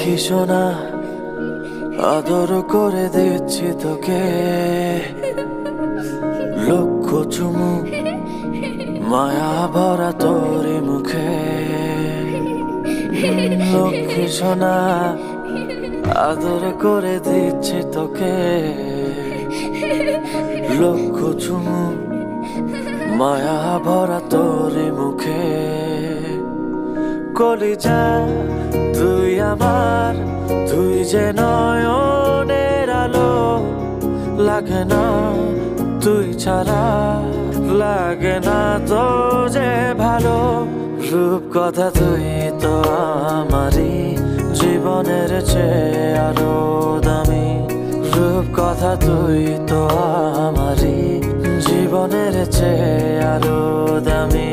লক্ষ্মী সোনা আদর করে দিচ্ছি তোকে, লক্ষ চুমু মায়া ভরা তোরে মুখে। লক্ষ্মী সোনা আদর করে দিচ্ছি তোকে, লক্ষ চুমু মায়া ভরা তোরে মুখে। কলিজা তুই আমার, তুই যে নয়নের আলো, লাগে না তুই ছাড়া, লাগে না তো যে ভালো। রূপ কথা তুই তো আমারই, জীবনের চেয়ে আরো দামি। রূপ কথা তুই তো আমারই, জীবনের চেয়ে আরো দামি।